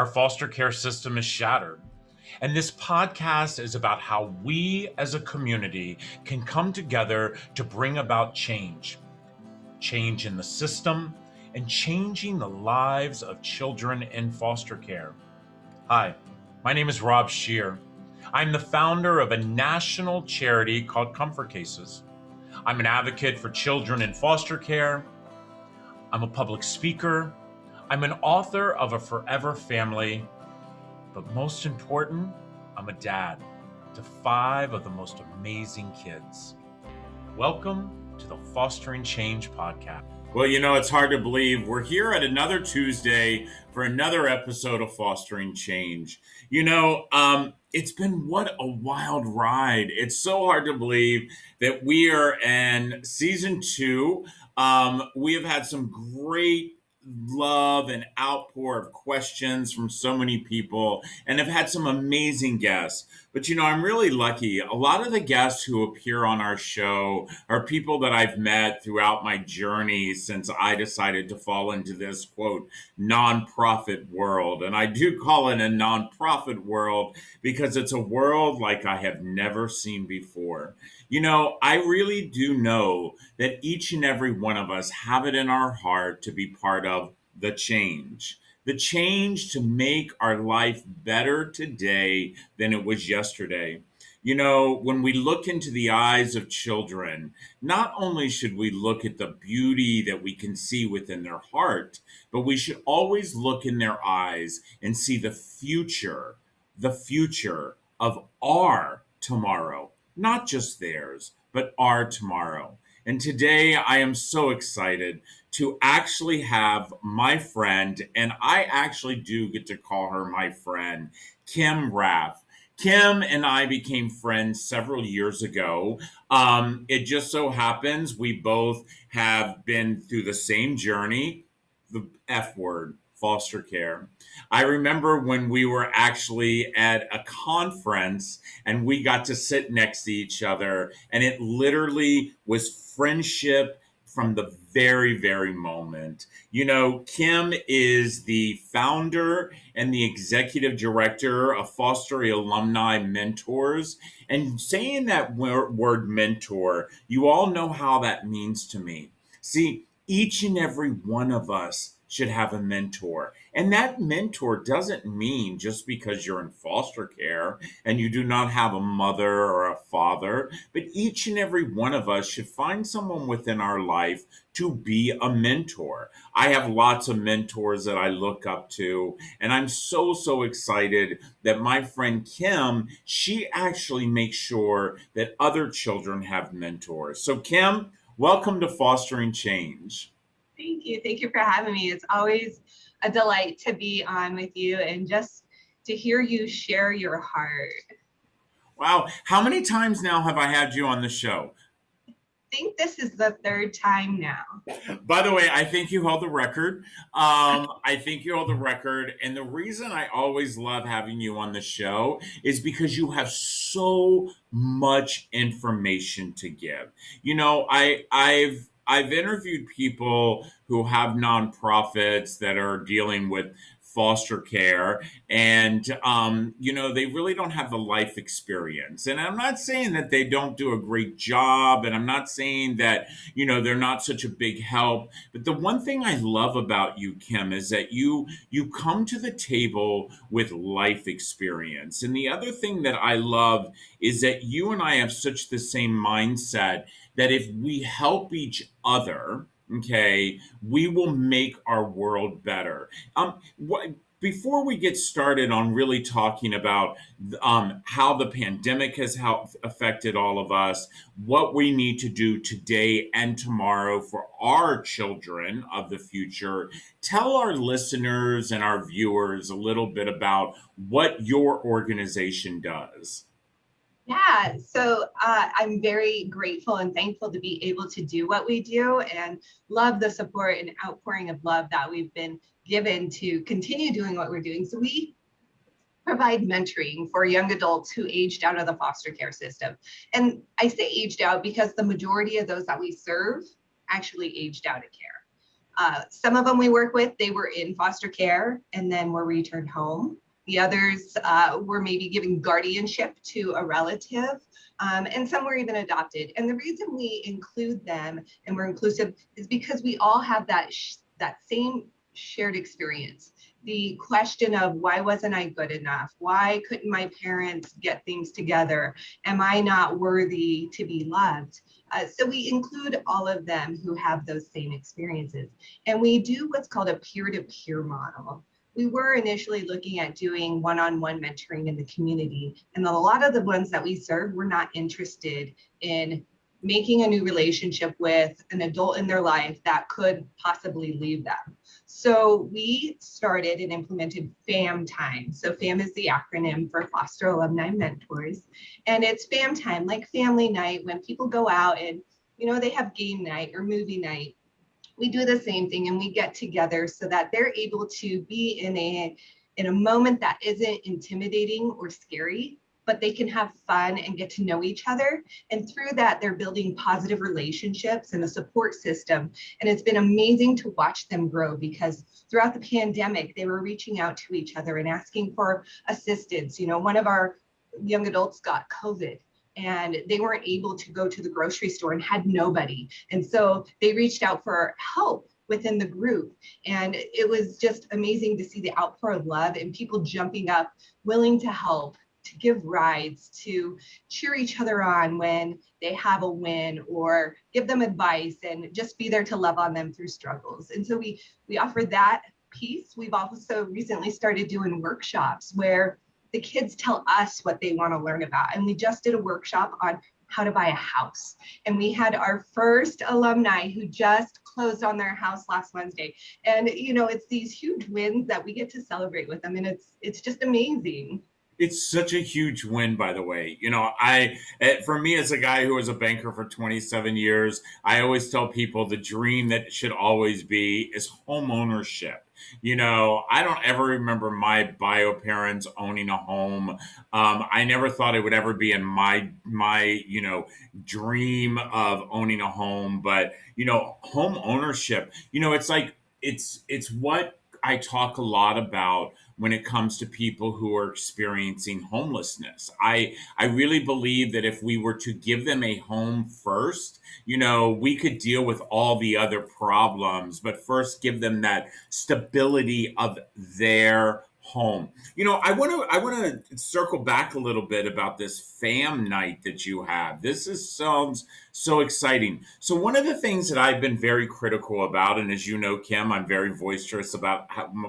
Our foster care system is shattered. And this podcast is about how we as a community can come together to bring about change in the system and changing the lives of children in foster care. Hi, my name is Rob Shear. I'm the founder of a national charity called Comfort Cases. I'm an advocate for children in foster care. I'm a public speaker. I'm an author of A Forever Family. But most important, I'm a dad to 5 of the most amazing kids. Welcome to the Fostering Change podcast. Well, it's hard to believe we're here at another Tuesday for another episode of Fostering Change. It's been what a wild ride. It's so hard to believe that we are in season 2. We have had some great love and outpour of questions from so many people and have had some amazing guests. But I'm really lucky. A lot of the guests who appear on our show are people that I've met throughout my journey since I decided to fall into this, quote, nonprofit world. And I do call it a nonprofit world because it's a world like I have never seen before. I really do know that each and every one of us have it in our heart to be part of the change to make our life better today than it was yesterday. When we look into the eyes of children, not only should we look at the beauty that we can see within their heart, but we should always look in their eyes and see the future of our tomorrow, not just theirs, but our tomorrow. And today I am so excited to actually have my friend, and I actually do get to call her my friend, Kim Raff. Kim and I became friends several years ago. It just so happens we both have been through the same journey, the F word, foster care. I remember when we were actually at a conference and we got to sit next to each other, and it literally was friendship from the very, very moment. Kim is the founder and the executive director of Foster Alumni Mentors. And saying that word mentor, you all know how that means to me. See, each and every one of us should have a mentor. And that mentor doesn't mean just because you're in foster care and you do not have a mother or a father, but each and every one of us should find someone within our life to be a mentor. I have lots of mentors that I look up to, and I'm so excited that my friend Kim, she actually makes sure that other children have mentors. So Kim, welcome to Fostering Change. Thank you. Thank you for having me. It's always a delight to be on with you and just to hear you share your heart. Wow. How many times now have I had you on the show? I think this is the 3rd time now. By the way, I think you hold the record. And the reason I always love having you on the show is because you have so much information to give. I've interviewed people who have nonprofits that are dealing with foster care, and they really don't have the life experience. And I'm not saying that they don't do a great job, and I'm not saying that they're not such a big help. But the one thing I love about you, Kim, is that you come to the table with life experience. And the other thing that I love is that you and I have such the same mindset that if we help each other, okay, we will make our world better. Before we get started on really talking about how the pandemic has affected all of us, what we need to do today and tomorrow for our children of the future, tell our listeners and our viewers a little bit about what your organization does. Yeah, so I'm very grateful and thankful to be able to do what we do and love the support and outpouring of love that we've been given to continue doing what we're doing. So we provide mentoring for young adults who aged out of the foster care system. And I say aged out because the majority of those that we serve actually aged out of care. Some of them we work with, they were in foster care and then were returned home. The others were maybe given guardianship to a relative, and some were even adopted. And the reason we include them and we're inclusive is because we all have that same shared experience. The question of why wasn't I good enough? Why couldn't my parents get things together? Am I not worthy to be loved? So we include all of them who have those same experiences. And we do what's called a peer-to-peer model. We were initially looking at doing one-on-one mentoring in the community. And a lot of the ones that we serve were not interested in making a new relationship with an adult in their life that could possibly leave them. So we started and implemented FAM time. So FAM is the acronym for Foster Alumni Mentors. And it's FAM time, like family night, when people go out and, they have game night or movie night. We do the same thing and we get together so that they're able to be in a moment that isn't intimidating or scary, but they can have fun and get to know each other. And through that, they're building positive relationships and a support system. And it's been amazing to watch them grow, because throughout the pandemic, they were reaching out to each other and asking for assistance. One of our young adults got COVID and they weren't able to go to the grocery store and had nobody. And so they reached out for help within the group. And it was just amazing to see the outpour of love and people jumping up, willing to help, to give rides, to cheer each other on when they have a win, or give them advice and just be there to love on them through struggles. And so we offer that piece. We've also recently started doing workshops where the kids tell us what they want to learn about. And we just did a workshop on how to buy a house. And we had our first alumni who just closed on their house last Wednesday. And it's these huge wins that we get to celebrate with them. And it's just amazing. It's such a huge win, by the way. For me, as a guy who was a banker for 27 years, I always tell people the dream that should always be is home ownership. I don't ever remember my bio parents owning a home. I never thought it would ever be in my dream of owning a home. But home ownership. It's like it's what I talk a lot about when it comes to people who are experiencing homelessness. I really believe that if we were to give them a home first, we could deal with all the other problems, but first give them that stability of their home. I want to circle back a little bit about this fam night that you have. Sounds so exciting. So one of the things that I've been very critical about, and as you know, Kim, I'm very boisterous about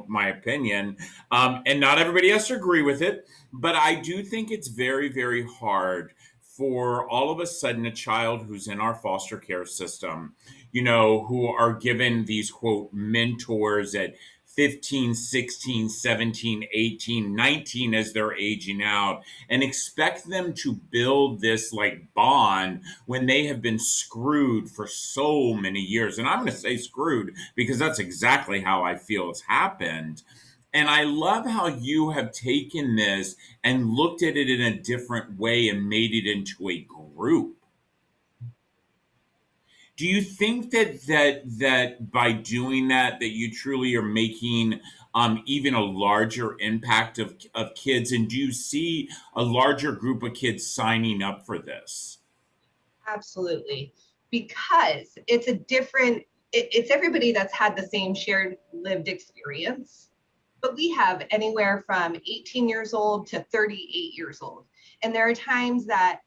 my opinion, and not everybody has to agree with it, but I do think it's very, very hard for all of a sudden a child who's in our foster care system, who are given these quote mentors at 15, 16, 17, 18, 19 as they're aging out, and expect them to build this like bond when they have been screwed for so many years. And I'm going to say screwed because that's exactly how I feel it's happened. And I love how you have taken this and looked at it in a different way and made it into a group. Do you think that by doing that you truly are making even a larger impact of kids? And do you see a larger group of kids signing up for this? Absolutely. Because it's everybody that's had the same shared lived experience. But we have anywhere from 18 years old to 38 years old. And there are times that,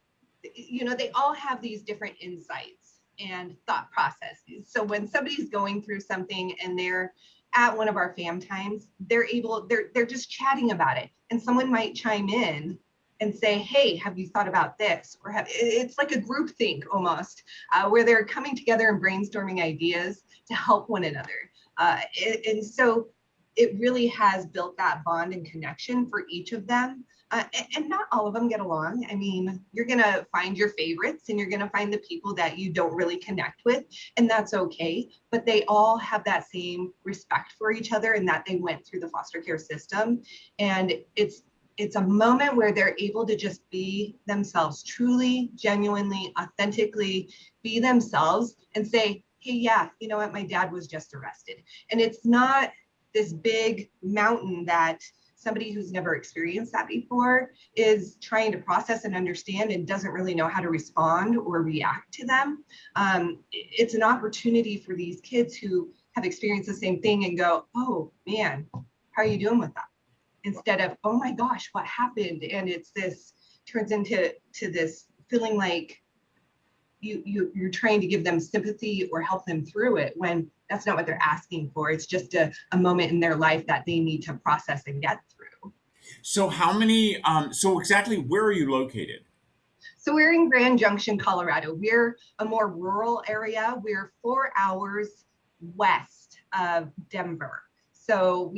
they all have these different insights and thought processes. So when somebody's going through something and they're at one of our fam times, they're just chatting about it. And someone might chime in and say, hey, have you thought about this? Or it's like a group think almost, where they're coming together and brainstorming ideas to help one another. And so it really has built that bond and connection for each of them. And not all of them get along. I mean, you're going to find your favorites and you're going to find the people that you don't really connect with, and that's okay. But they all have that same respect for each other and that they went through the foster care system. And it's a moment where they're able to just be themselves, truly, genuinely, authentically be themselves and say, hey, yeah, you know what, my dad was just arrested. And it's not this big mountain that somebody who's never experienced that before is trying to process and understand and doesn't really know how to respond or react to them. It's an opportunity for these kids who have experienced the same thing and go, oh man, how are you doing with that? Instead of, oh my gosh, what happened? And it's this turns into this feeling like you're trying to give them sympathy or help them through it, when that's not what they're asking for. It's just a moment in their life that they need to process and get through. So so exactly where are you located? So we're in Grand Junction, Colorado. We're a more rural area. We're 4 hours west of Denver. So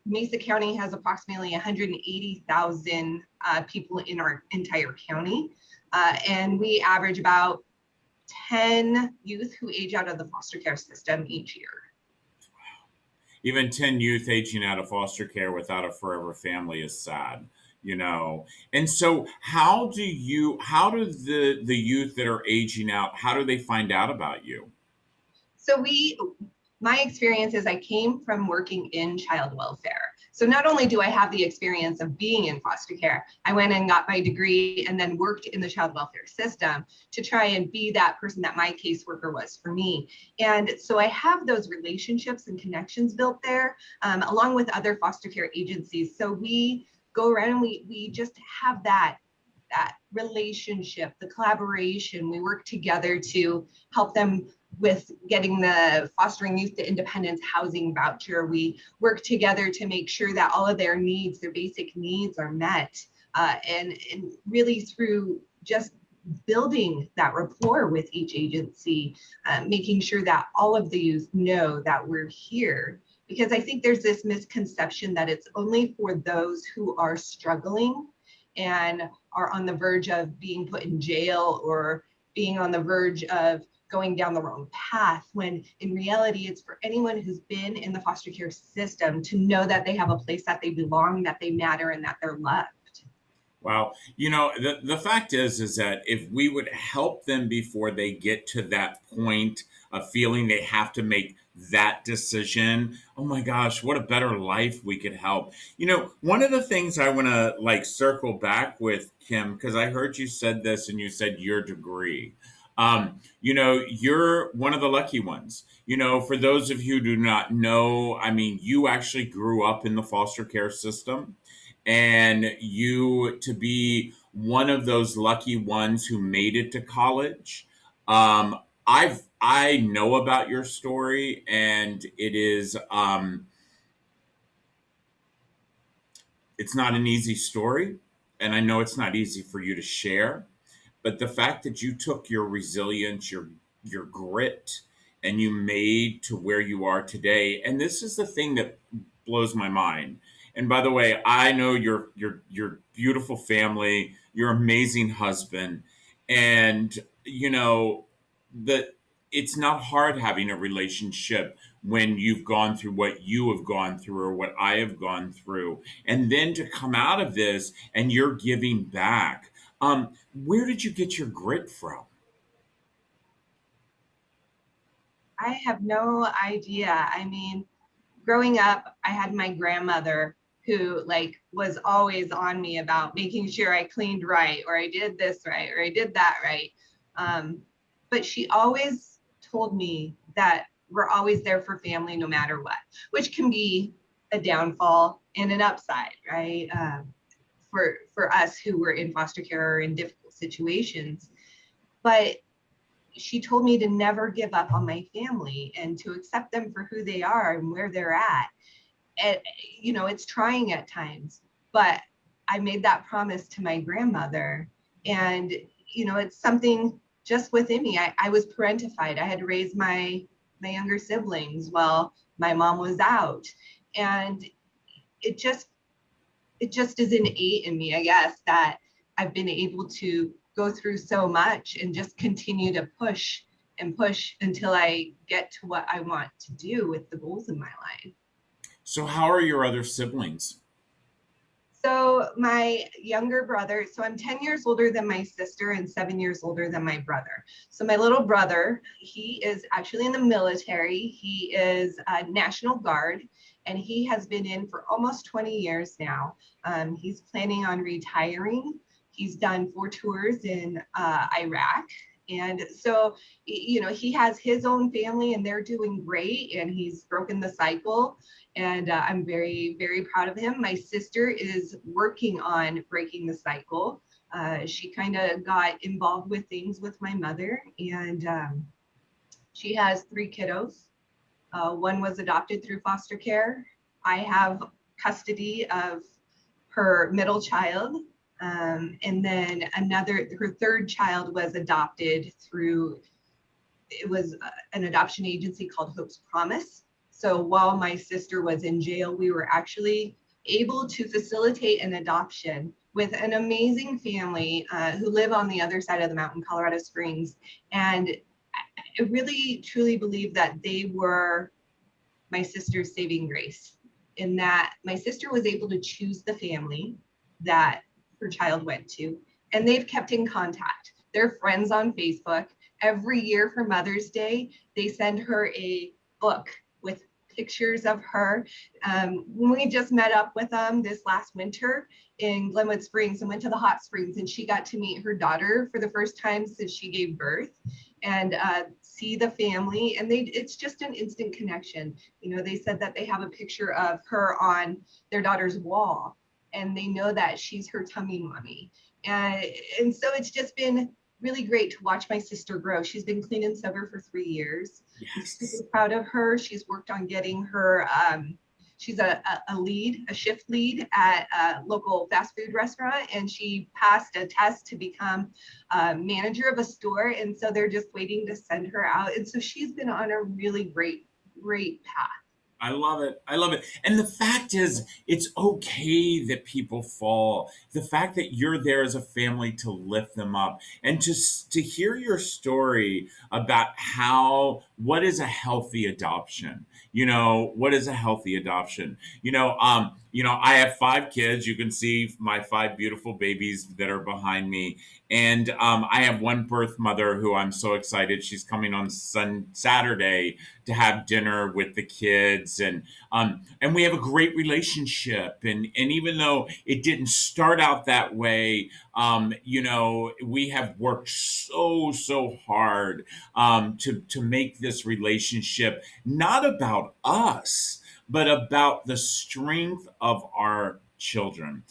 Mesa County has approximately 180,000 people in our entire county. And we average about 10 youth who age out of the foster care system each year. Even 10 youth aging out of foster care without a forever family is sad, you know. And so how do the youth that are aging out, how do they find out about you? So my experience is I came from working in child welfare. So not only do I have the experience of being in foster care, I went and got my degree and then worked in the child welfare system to try and be that person that my caseworker was for me. And so I have those relationships and connections built there, along with other foster care agencies. So we go around and we just have that relationship, the collaboration. We work together to help them with getting the fostering youth to independence housing voucher. We work together to make sure that all of their needs, their basic needs, are met, and really through just building that rapport with each agency, making sure that all of the youth know that we're here. Because I think there's this misconception that it's only for those who are struggling and are on the verge of being put in jail or being on the verge of going down the wrong path, when in reality, it's for anyone who's been in the foster care system to know that they have a place, that they belong, that they matter, and that they're loved. Wow. You know, the fact is that if we would help them before they get to that point of feeling they have to make that decision, oh my gosh, what a better life we could help. You know, one of the things I want to like circle back with, Kim, because I heard you said this and you said your degree. You know, you're one of the lucky ones. You know, for those of you who do not know, I mean, you actually grew up in the foster care system, and you to be one of those lucky ones who made it to college. Um, I know about your story, and it's not an easy story, and I know it's not easy for you to share. But the fact that you took your resilience, your grit, and you made to where you are today, and this is the thing that blows my mind. And by the way, I know your beautiful family, your amazing husband, and you know that it's not hard having a relationship when you've gone through what you have gone through or what I have gone through, and then to come out of this and you're giving back. Where did you get your grit from? I have no idea. I mean, growing up, I had my grandmother who was always on me about making sure I cleaned right, or I did this right, or I did that right. But she always told me that we're always there for family no matter what, which can be a downfall and an upside, right? For us who were in foster care or in difficult situations. But she told me to never give up on my family and to accept them for who they are and where they're at. And, you know, it's trying at times, but I made that promise to my grandmother. And, you know, it's something just within me. I was parentified. I had to raise my younger siblings while my mom was out. And it just is innate in me, I guess, that I've been able to go through so much and just continue to push and push until I get to what I want to do with the goals in my life. So how are your other siblings? So my younger brother, so I'm 10 years older than my sister and 7 years older than my brother. So my little brother, he is actually in the military. He is a National Guard, and he has been in for almost 20 years now. He's planning on retiring. He's done 4 tours in Iraq. And so, he has his own family and they're doing great, and he's broken the cycle. And I'm very, very proud of him. My sister is working on breaking the cycle. She kind of got involved with things with my mother, and she has 3 kiddos. One was adopted through foster care. I have custody of her middle child. And then her 3rd child was adopted through, it was an adoption agency called Hope's Promise. So while my sister was in jail, we were actually able to facilitate an adoption with an amazing family who live on the other side of the mountain, Colorado Springs. And I really, truly believe that they were my sister's saving grace, in that my sister was able to choose the family that her child went to, and they've kept in contact. They're friends on Facebook. Every year for Mother's Day, they send her a book with pictures of her. We just met up with them this last winter in Glenwood Springs and went to the hot springs, and she got to meet her daughter for the first time since she gave birth, and see the family. And it's just an instant connection. They said that they have a picture of her on their daughter's wall, and they know that she's her tummy mommy. And so it's just been really great to watch my sister grow. She's been clean and sober for 3 years. Yes. I'm super proud of her. She's worked on getting her, she's a shift lead at a local fast food restaurant, and she passed a test to become manager of a store. And so they're just waiting to send her out. And so she's been on a really great, great path. I love it. I love it. And the fact is, it's okay that people fall. The fact that you're there as a family to lift them up, and to hear your story about what is a healthy adoption. What is a healthy adoption? I have 5 kids. You can see my 5 beautiful babies that are behind me. And I have one birth mother who I'm so excited. She's coming on Saturday to have dinner with the kids, and we have a great relationship. And even though it didn't start out that way, we have worked so hard to make this relationship not about us, but about the strength of our children.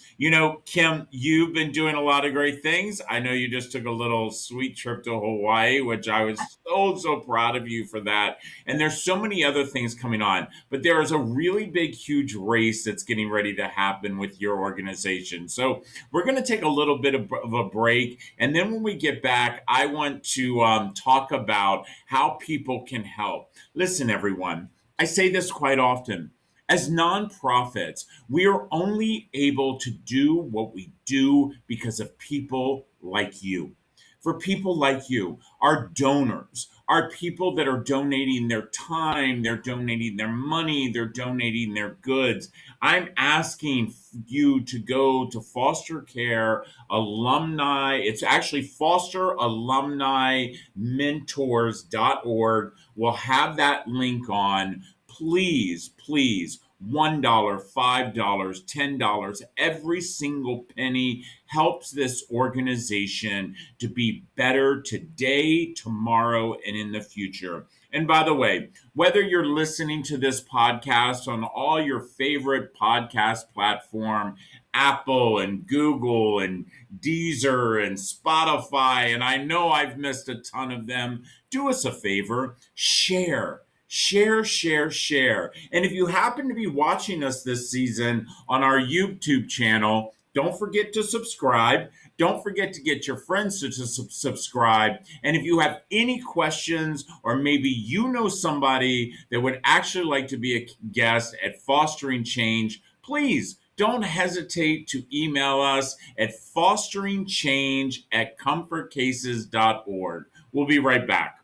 Kim, you've been doing a lot of great things. I know you just took a little sweet trip to Hawaii, which I was so proud of you for that. And there's so many other things coming on, but there is a really big, huge race that's getting ready to happen with your organization. So we're going to take a little bit of a break. And then when we get back, I want to talk about how people can help. Listen, everyone, I say this quite often. As nonprofits, we are only able to do what we do because of people like you. For people like you, our donors, our people that are donating their time, they're donating their money, they're donating their goods. I'm asking you to go to Foster Care Alumni. It's actually Foster Alumni Mentors.org. We'll have that link on. Please, $1, $5, $10, every single penny helps this organization to be better today, tomorrow, and in the future. And by the way, whether you're listening to this podcast on all your favorite podcast platform, Apple and Google and Deezer and Spotify, and I know I've missed a ton of them, do us a favor, share. Share. And if you happen to be watching us this season on our YouTube channel, don't forget to subscribe. Don't forget to get your friends to subscribe. And if you have any questions, or maybe you know somebody that would actually like to be a guest at Fostering Change, please don't hesitate to email us at fosteringchange@comfortcases.org. We'll be right back.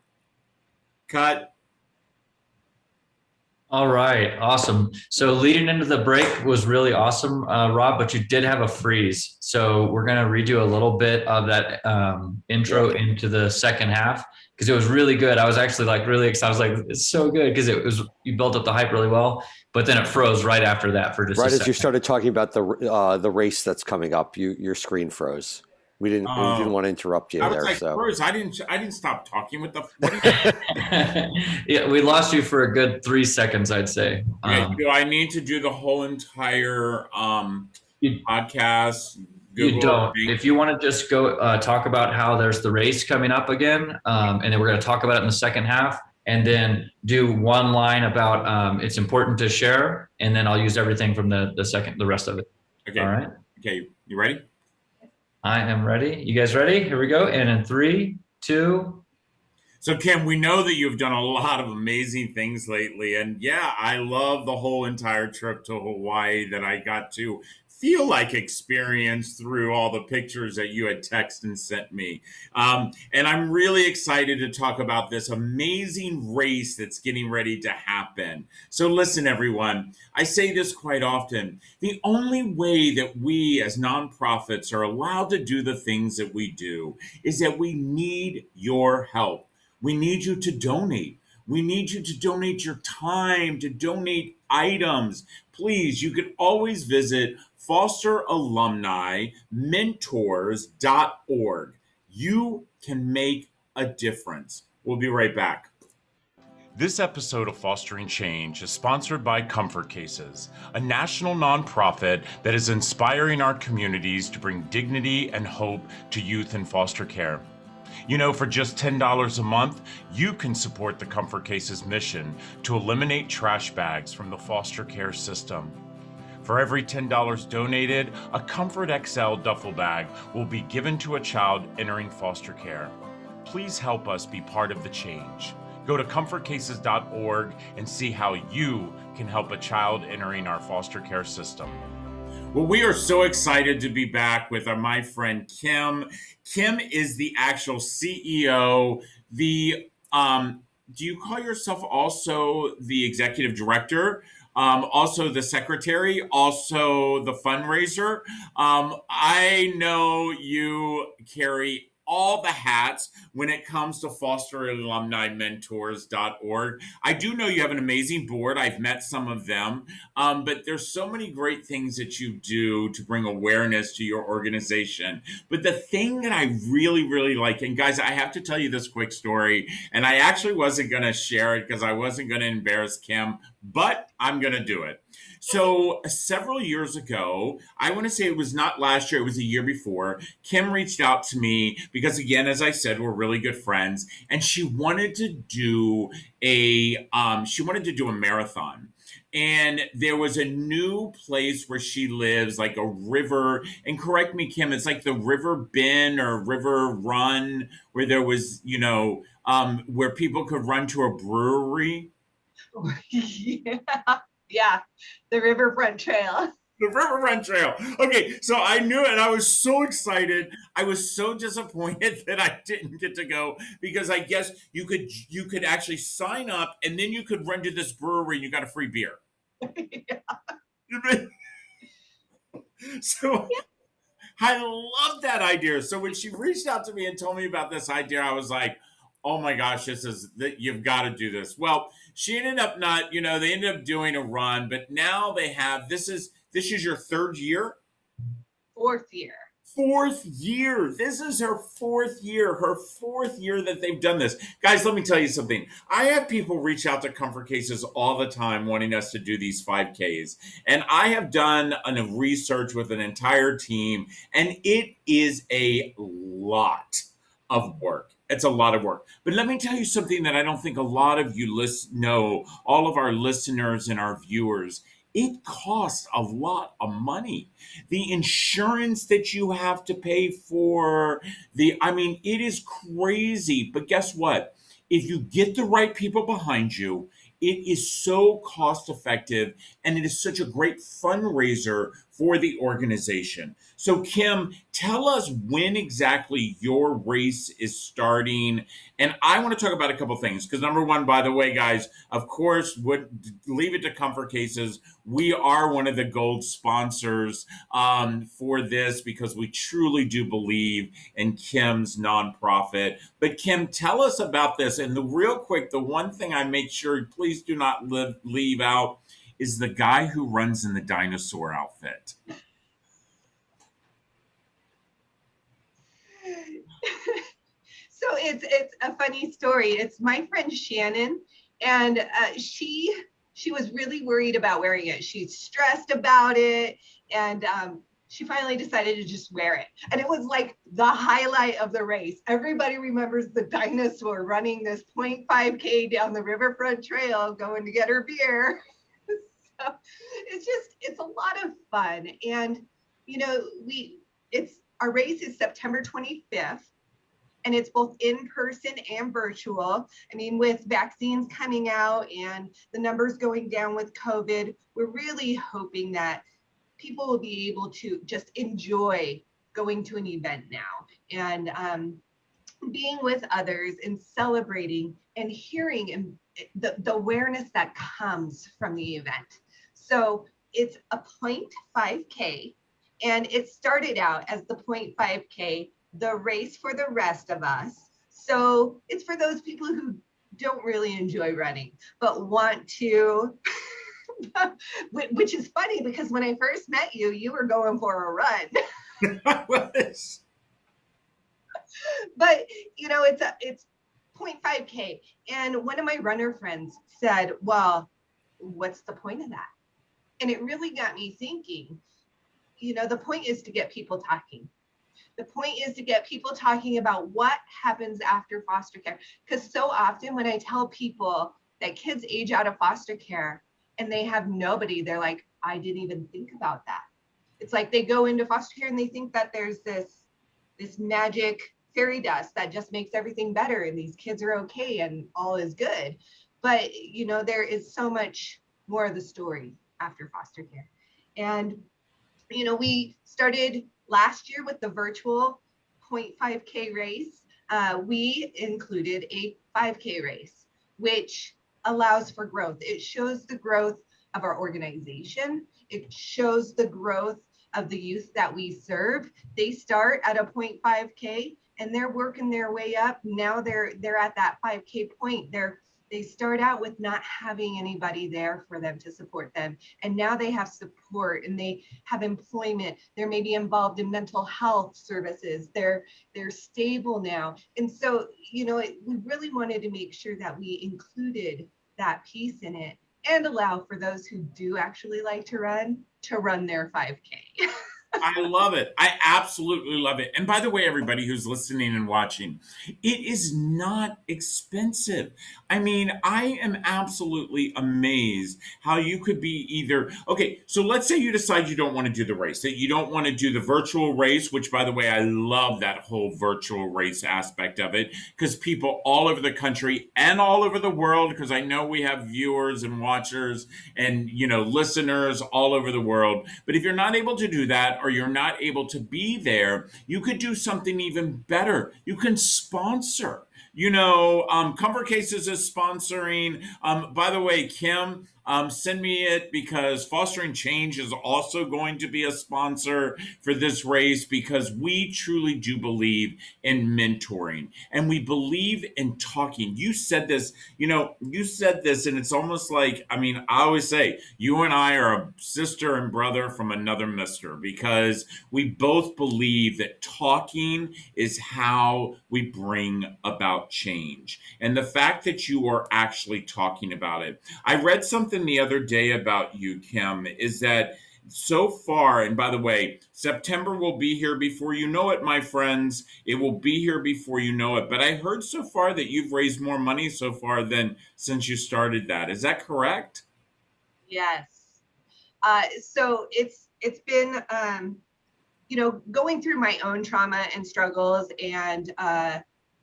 Cut. All right, awesome. So leading into the break was really awesome, Rob, but you did have a freeze. So we're going to redo a little bit of that intro into the second half because it was really good. I was actually like really excited. I was like, it's so good because you built up the hype really well, but then it froze right after that for just Right a as second. you started talking about the race that's coming up, your screen froze. We didn't want to interrupt you I was there. like, So Bruce, I didn't stop talking. What the? Yeah, we lost you for a good 3 seconds, I'd say. Okay, do I need to do the whole entire You, podcast? You Google. don't. If you want to just go talk about how there's the race coming up again, and then we're going to talk about it in the second half, and then do one line about it's important to share, and then I'll use everything from the rest of it. Okay. All right. Okay. You ready? I am ready. You guys ready? Here we go. And in 3, 2. So, Kim, we know that you've done a lot of amazing things lately. And yeah, I love the whole entire trip to Hawaii that I got to feel like experience through all the pictures that you had texted and sent me. And I'm really excited to talk about this amazing race that's getting ready to happen. So, listen, everyone, I say this quite often. The only way that we as nonprofits are allowed to do the things that we do is that we need your help. We need you to donate. We need you to donate your time, to donate items. Please, you can always visit fosteralumnimentors.org. You can make a difference. We'll be right back. This episode of Fostering Change is sponsored by Comfort Cases, a national nonprofit that is inspiring our communities to bring dignity and hope to youth in foster care. You know, for just $10 a month, you can support the Comfort Cases mission to eliminate trash bags from the foster care system. For every $10 donated, a Comfort XL duffel bag will be given to a child entering foster care. Please help us be part of the change. Go to comfortcases.org and see how you can help a child entering our foster care system. Well, we are so excited to be back with my friend Kim. Kim is the actual CEO. Do you call yourself also the executive director? Also the secretary, also the fundraiser. I know you carry all the hats when it comes to fosteralumnimentors.org. I do know you have an amazing board. I've met some of them, but there's so many great things that you do to bring awareness to your organization. But the thing that I really, really like, and guys, I have to tell you this quick story, and I actually wasn't going to share it because I wasn't going to embarrass Kim, but I'm going to do it. So several years ago, I want to say it was not last year, it was the year before, Kim reached out to me because, again, as I said, we're really good friends, and she wanted to do a marathon. And there was a new place where she lives, like a river. And correct me, Kim, it's like the River Bend or River Run, where there was, where people could run to a brewery. Yeah, the Riverfront Trail. The Riverfront Trail. Okay, so I knew it, and I was so excited. I was so disappointed that I didn't get to go because I guess you could actually sign up, and then you could run to this brewery, and you got a free beer. Yeah. So I love that idea. So when she reached out to me and told me about this idea, I was like, oh my gosh, you've got to do this. Well, she ended up not, they ended up doing a run, but now they have, this is your third year? Fourth year. Fourth year. This is her fourth year that they've done this. Guys, let me tell you something. I have people reach out to Comfort Cases all the time wanting us to do these 5Ks. And I have done a research with an entire team, and it is a lot of work. It's a lot of work. But let me tell you something that I don't think a lot of you know, all of our listeners and our viewers. It costs a lot of money. The insurance that you have to pay for, it is crazy. But guess what? If you get the right people behind you, it is so cost effective, and it is such a great fundraiser for the organization. So Kim, tell us when exactly your race is starting. And I want to talk about a couple things because number one, by the way, guys, of course, would leave it to Comfort Cases. We are one of the gold sponsors for this because we truly do believe in Kim's nonprofit. But Kim, tell us about this. And the real quick, the one thing I make sure, please do not leave out, is the guy who runs in the dinosaur outfit. So it's a funny story. It's my friend Shannon, and she was really worried about wearing it. She's stressed about it, and she finally decided to just wear it. And it was like the highlight of the race. Everybody remembers the dinosaur running this 0.5K down the riverfront trail, going to get her beer. So it's a lot of fun. And our race is September 25th. And it's both in person and virtual. I mean, with vaccines coming out and the numbers going down with COVID, we're really hoping that people will be able to just enjoy going to an event now and being with others and celebrating and hearing and the awareness that comes from the event. So it's a 0.5K, and it started out as the 0.5K, the race for the rest of us. So it's for those people who don't really enjoy running, but want to, which is funny because when I first met you, you were going for a run. I was. But it's 0.5K. And one of my runner friends said, well, what's the point of that? And it really got me thinking, the point is to get people talking. The point is to get people talking about what happens after foster care. Because so often when I tell people that kids age out of foster care and they have nobody, they're like, I didn't even think about that. It's like they go into foster care and they think that there's this magic fairy dust that just makes everything better and these kids are okay and all is good. But, there is so much more of the story after foster care. And, we started last year with the virtual 0.5K race. We included a 5K race, which allows for growth. It shows the growth of our organization. It shows the growth of the youth that we serve. They start at a 0.5K and they're working their way up. Now they're at that 5K point. They start out with not having anybody there for them to support them. And now they have support and they have employment. They're maybe involved in mental health services. They're stable now. And so, we really wanted to make sure that we included that piece in it and allow for those who do actually like to run their 5K. I love it. I absolutely love it. And by the way, everybody who's listening and watching, it is not expensive. I mean, I am absolutely amazed how you could be either, okay, so let's say you decide you don't want to do the race, that you don't want to do the virtual race, which by the way, I love that whole virtual race aspect of it, because people all over the country and all over the world, because I know we have viewers and watchers and, listeners all over the world. But if you're not able to do that, or you're not able to be there, you could do something even better. You can sponsor. Comfort Cases is sponsoring. By the way, Kim, send me it because Fostering Change is also going to be a sponsor for this race because we truly do believe in mentoring and we believe in talking. You said this, and it's almost like, I always say you and I are a sister and brother from another mister because we both believe that talking is how we bring about change. And the fact that you are actually talking about it. I read something the other day about you, Kim, is that so far, and by the way, September will be here before you know it, my friends. It will be here before you know it. But I heard so far that you've raised more money so far than since you started that. Is that correct? Yes. So it's been, going through my own trauma and struggles and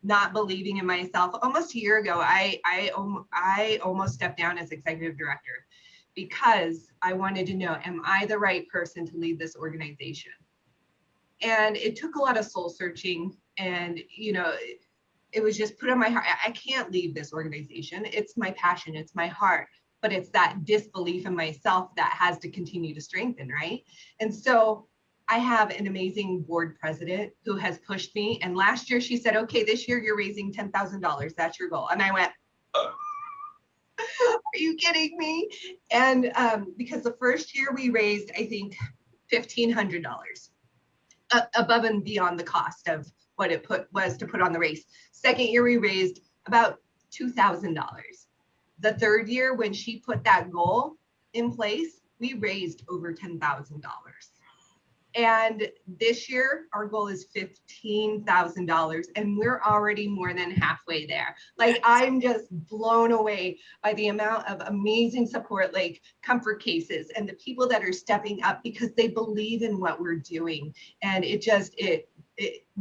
not believing in myself. Almost a year ago, I almost stepped down as executive director because I wanted to know, am I the right person to lead this organization? And it took a lot of soul searching, and it was just put on my heart. I can't leave this organization. It's my passion, it's my heart, but it's that disbelief in myself that has to continue to strengthen, right? And so I have an amazing board president who has pushed me. And last year she said, okay, this year you're raising $10,000. That's your goal. And I went, are you kidding me? And because the first year we raised, I think, $1,500 above and beyond the cost of what it was to put on the race. Second year we raised about $2,000. The third year, when she put that goal in place, we raised over $10,000. And this year, our goal is $15,000, and we're already more than halfway there. Like, I'm just blown away by the amount of amazing support, like Comfort Cases, and the people that are stepping up because they believe in what we're doing. And it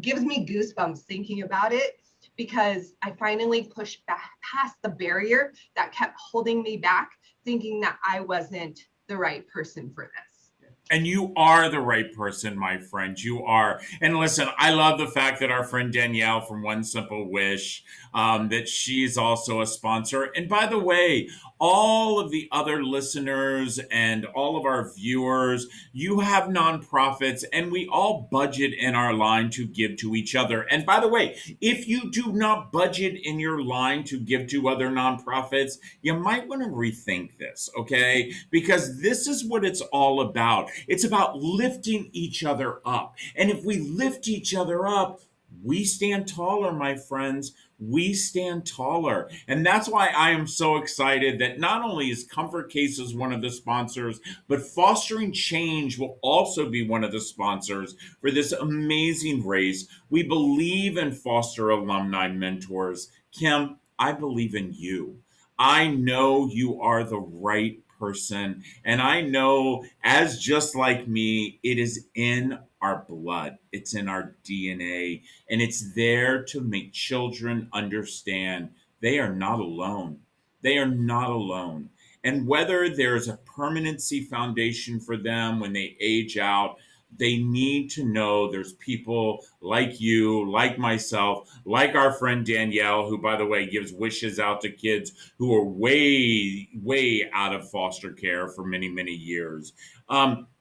gives me goosebumps thinking about it, because I finally pushed back past the barrier that kept holding me back, thinking that I wasn't the right person for this. And you are the right person, my friend. You are. And listen, I love the fact that our friend Danielle from One Simple Wish, that she's also a sponsor. And by the way, all of the other listeners and all of our viewers, you have nonprofits, and we all budget in our line to give to each other. And by the way, if you do not budget in your line to give to other nonprofits, you might want to rethink this, okay? Because this is what it's all about. It's about lifting each other up. And if we lift each other up, we stand taller, my friends. We stand taller. And that's why I am so excited that not only is Comfort Cases one of the sponsors, but Fostering Change will also be one of the sponsors for this amazing race. We believe in Foster Alumni Mentors. Kim, I believe in you. I know you are the right person. And I know, as just like me, it is in our blood, it's in our DNA, and it's there to make children understand they are not alone. They are not alone. And whether there's a permanency foundation for them when they age out, they need to know there's people like you, like myself, like our friend Danielle, who, by the way, gives wishes out to kids who are way, way out of foster care for many, many years.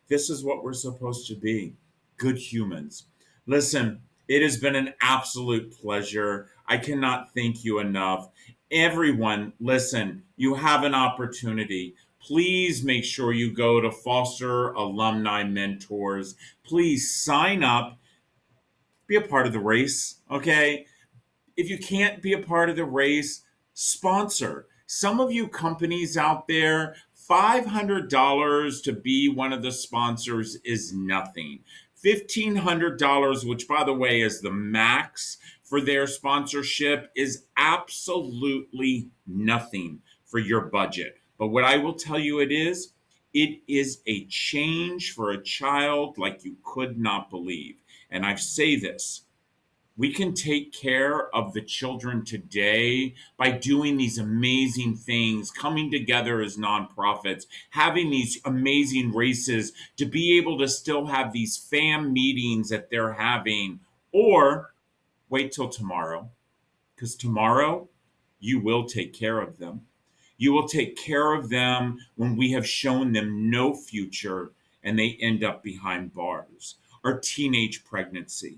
This is what we're supposed to be, good humans. Listen, it has been an absolute pleasure. I cannot thank you enough. Everyone, listen, you have an opportunity. Please make sure you go to Foster Alumni Mentors. Please sign up, be a part of the race, okay? If you can't be a part of the race, sponsor. Some of you companies out there, $500 to be one of the sponsors is nothing. $1,500, which by the way is the max for their sponsorship, is absolutely nothing for your budget. But what I will tell you it is a change for a child like you could not believe. And I say this, we can take care of the children today by doing these amazing things, coming together as nonprofits, having these amazing races to be able to still have these fam meetings that they're having, or wait till tomorrow, because tomorrow you will take care of them. You will take care of them when we have shown them no future and they end up behind bars. Or teenage pregnancy.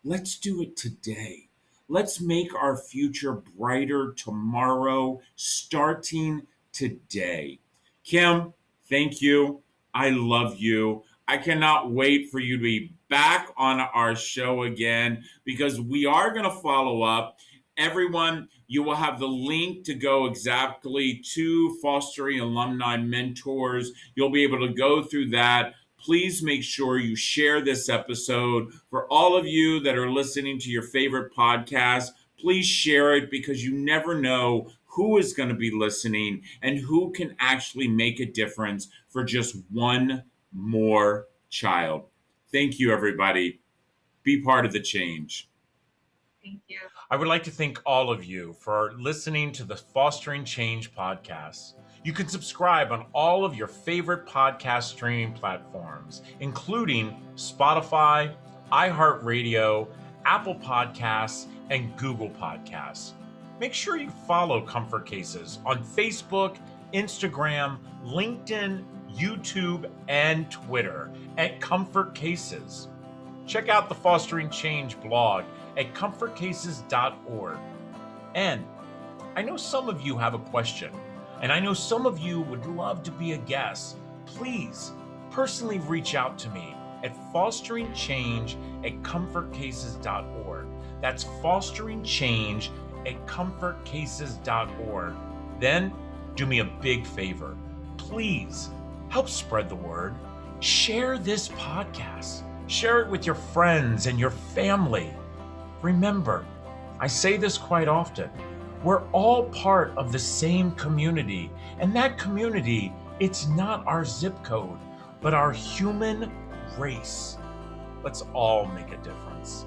Let's do it today. Let's make our future brighter tomorrow, starting today. Kim, thank you. I love you. I cannot wait for you to be back on our show again, because we are going to follow up. Everyone, you will have the link to go exactly to Fostering Alumni Mentors. You'll be able to go through that. Please make sure you share this episode. For all of you that are listening to your favorite podcast, please share it, because you never know who is going to be listening and who can actually make a difference for just one more child. Thank you, everybody. Be part of the change. Thank you. I would like to thank all of you for listening to the Fostering Change podcast. You can subscribe on all of your favorite podcast streaming platforms, including Spotify, iHeartRadio, Apple Podcasts, and Google Podcasts. Make sure you follow Comfort Cases on Facebook, Instagram, LinkedIn, YouTube, and Twitter at Comfort Cases. Check out the Fostering Change blog at comfortcases.org. And I know some of you have a question, and I know some of you would love to be a guest. Please personally reach out to me at fosteringchange@comfortcases.org. That's fosteringchange@comfortcases.org. Then do me a big favor. Please help spread the word. Share this podcast. Share it with your friends and your family. Remember, I say this quite often, we're all part of the same community. And that community, it's not our zip code, but our human race. Let's all make a difference.